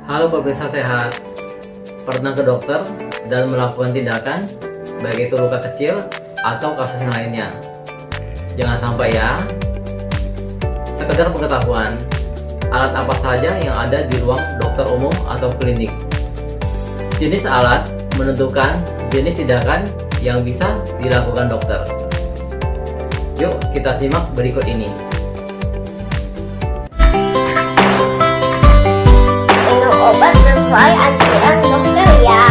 Halo pemirsa sehat, pernah ke dokter dan melakukan tindakan, baik itu luka kecil atau kasus yang lainnya? Jangan sampai ya. Sekedar pengetahuan, alat apa saja yang ada di ruang dokter umum atau klinik. Jenis alat menentukan jenis tindakan yang bisa dilakukan dokter. Yuk kita simak berikut ini. Minum obat sesuai anjuran dokter ya.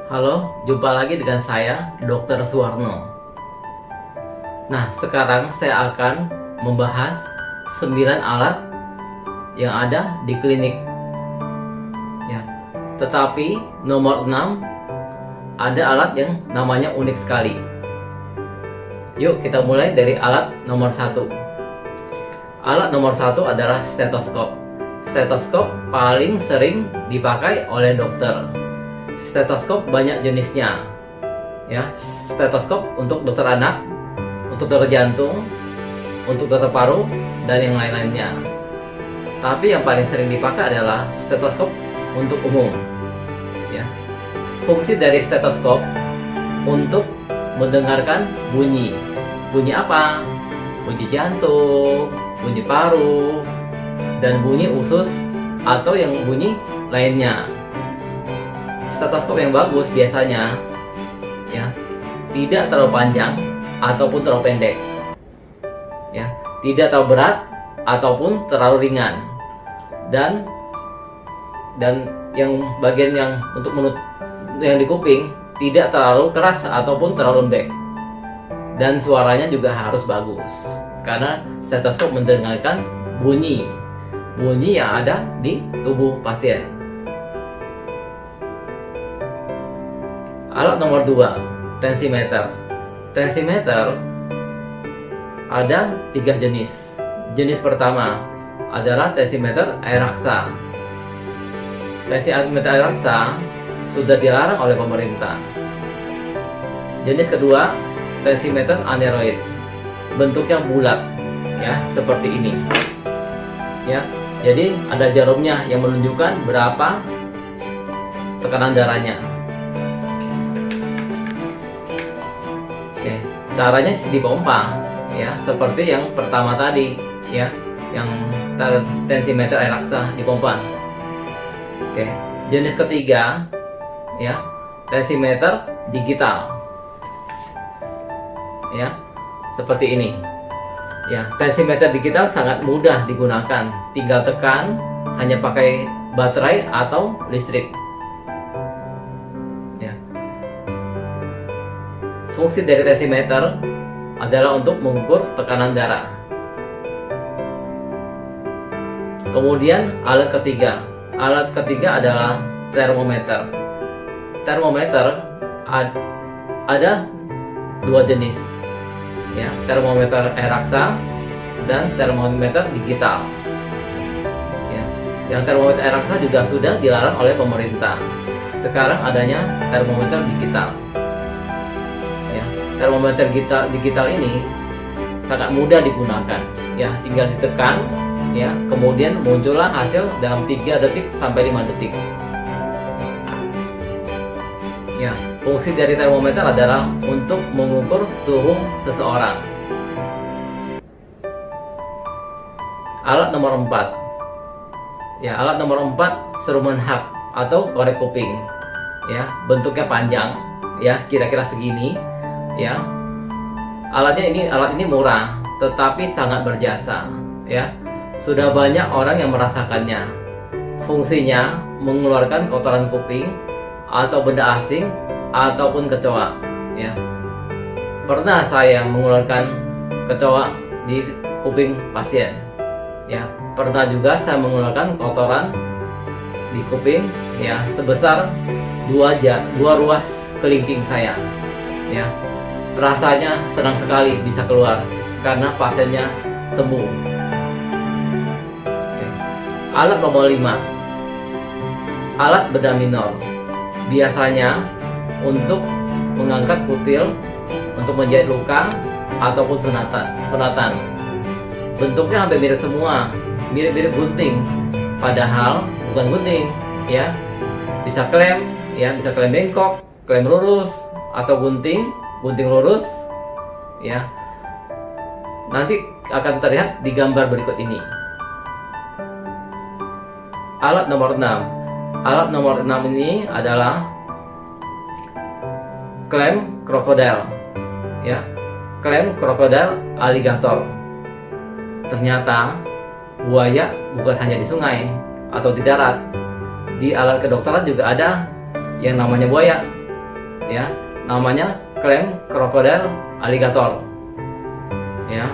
Halo, jumpa lagi dengan saya, Dr. Suwarno. Nah, sekarang saya akan membahas 9 alat yang ada di klinik. Ya, tetapi nomor 6 ada alat yang namanya unik sekali. Yuk kita mulai dari alat nomor 1. Alat nomor 1 adalah stetoskop. Stetoskop paling sering dipakai oleh dokter. Stetoskop banyak jenisnya. Ya, stetoskop untuk dokter anak, untuk dokter jantung, untuk dokter paru, dan yang lain-lainnya. Tapi yang paling sering dipakai adalah stetoskop untuk umum. Ya. Fungsi dari stetoskop untuk mendengarkan bunyi. Bunyi apa? Bunyi jantung, bunyi paru, dan bunyi usus atau yang bunyi lainnya. Stetoskop yang bagus biasanya ya tidak terlalu panjang ataupun terlalu pendek. Ya, tidak terlalu berat ataupun terlalu ringan. Dan yang bagian yang untuk yang di kuping tidak terlalu keras ataupun terlalu lembek. Dan suaranya juga harus bagus. Karena stetoskop mendengarkan bunyi yang ada di tubuh pasien. Alat nomor 2, tensimeter. Tensimeter ada 3 jenis. Jenis pertama adalah tensimeter air raksa. Tensimeter air raksa sudah dilarang oleh pemerintah. Jenis kedua, tensimeter aneroid. Bentuknya bulat, ya, seperti ini. Ya, jadi ada jarumnya yang menunjukkan berapa tekanan darahnya. Oke, caranya dipompa, ya, seperti yang pertama tadi, ya, yang tensimeter air raksa dipompa. Oke, jenis ketiga, ya, tensimeter digital, ya, seperti ini. Ya, tensimeter digital sangat mudah digunakan, tinggal tekan, hanya pakai baterai atau listrik. Ya. Fungsi dari tensimeter adalah untuk mengukur tekanan darah. Kemudian alat ketiga adalah termometer. Termometer ada 2 jenis, ya, termometer air raksa dan termometer digital. Ya, yang termometer air raksa juga sudah dilarang oleh pemerintah. Sekarang adanya termometer digital. Ya, termometer digital ini sangat mudah digunakan. Ya, tinggal ditekan, ya, kemudian muncullah hasil dalam 3 detik sampai 5 detik. Ya, fungsi dari termometer adalah untuk mengukur suhu seseorang. Alat nomor 4. Ya, alat nomor 4 serumen hak atau korek kuping. Ya, bentuknya panjang, ya, kira-kira segini, ya. Alat ini murah, tetapi sangat berjasa, ya. Sudah banyak orang yang merasakannya. Fungsinya mengeluarkan kotoran kuping atau benda asing ataupun kecoa, ya. Pernah saya mengeluarkan kecoa di kuping pasien, ya. Pernah juga saya mengeluarkan kotoran di kuping, ya, sebesar 2 ruas kelingking saya, ya. Rasanya senang sekali bisa keluar karena pasiennya sembuh. Oke. Alat nomor 5, alat bedah minor. Biasanya untuk mengangkat kutil, untuk menjahit luka ataupun sunatan. bentuknya hampir mirip semua, mirip-mirip gunting, padahal bukan gunting, ya. Bisa klem, ya, bisa klem bengkok, klem lurus, atau gunting lurus, ya. Nanti akan terlihat di gambar berikut ini. Alat nomor 6. Alat nomor 6 ini adalah klem krokodil, ya. Klem krokodil aligator. Ternyata buaya bukan hanya di sungai atau di darat. Di alat kedokteran juga ada yang namanya buaya, ya. Namanya klem krokodil aligator, ya.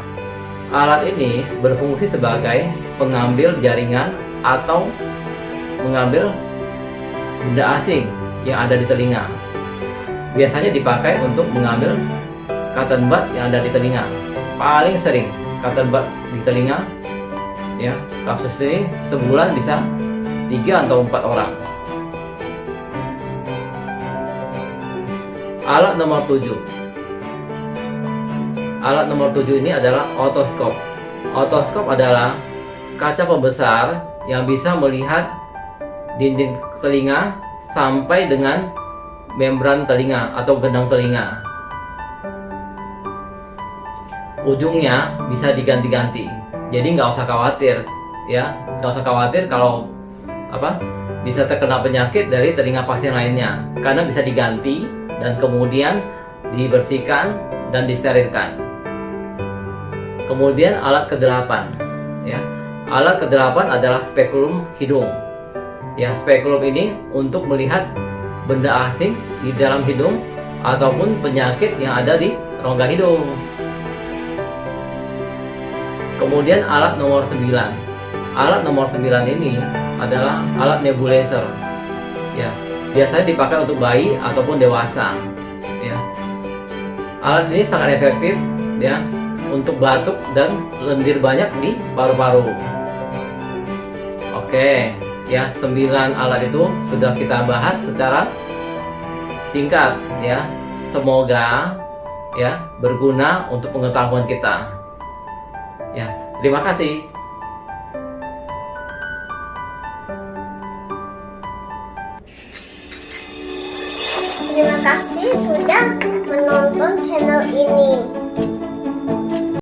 Alat ini berfungsi sebagai pengambil jaringan atau mengambil benda asing yang ada di telinga. Biasanya dipakai untuk mengambil cotton bud yang ada di telinga. Paling sering cotton bud di telinga, ya. Kasus ini sebulan bisa 3 atau 4 orang. Alat nomor 7. Alat nomor 7 ini adalah otoskop. Otoskop adalah kaca pembesar yang bisa melihat dinding telinga sampai dengan membran telinga atau gendang telinga. Ujungnya bisa diganti-ganti, jadi nggak usah khawatir, ya. Nggak usah khawatir kalau bisa terkena penyakit dari telinga pasien lainnya, karena bisa diganti dan kemudian dibersihkan dan disterilkan. Kemudian alat ke-8, ya. Alat ke-8 adalah spekulum hidung. Ya, spekulum ini untuk melihat benda asing di dalam hidung ataupun penyakit yang ada di rongga hidung. Kemudian alat nomor 9. Alat nomor 9 ini adalah alat nebulizer. Ya, biasanya dipakai untuk bayi ataupun dewasa, ya. Alat ini sangat efektif, ya, untuk batuk dan lendir banyak di paru-paru. Oke, ya, 9 alat itu sudah kita bahas secara singkat, ya. Semoga, ya, berguna untuk pengetahuan kita. Ya, terima kasih. Terima kasih sudah menonton channel ini.